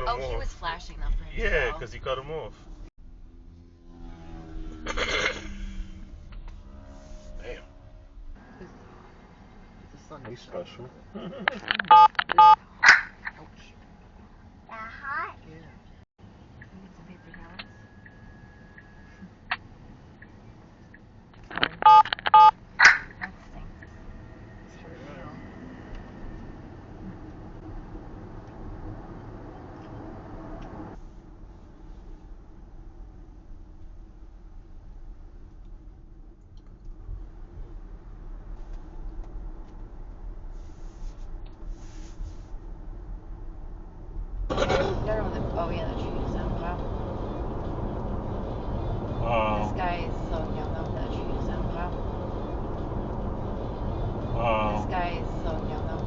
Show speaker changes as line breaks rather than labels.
him off.
Oh, he was flashing them for himself.
Yeah, because he cut him off. Damn. He's special.
Ouch.
That hot?
Yeah. Can we get some paper towels? That stinks. It's for real. They're on the, oh yeah, the trees. Wow.
Wow.
This guy's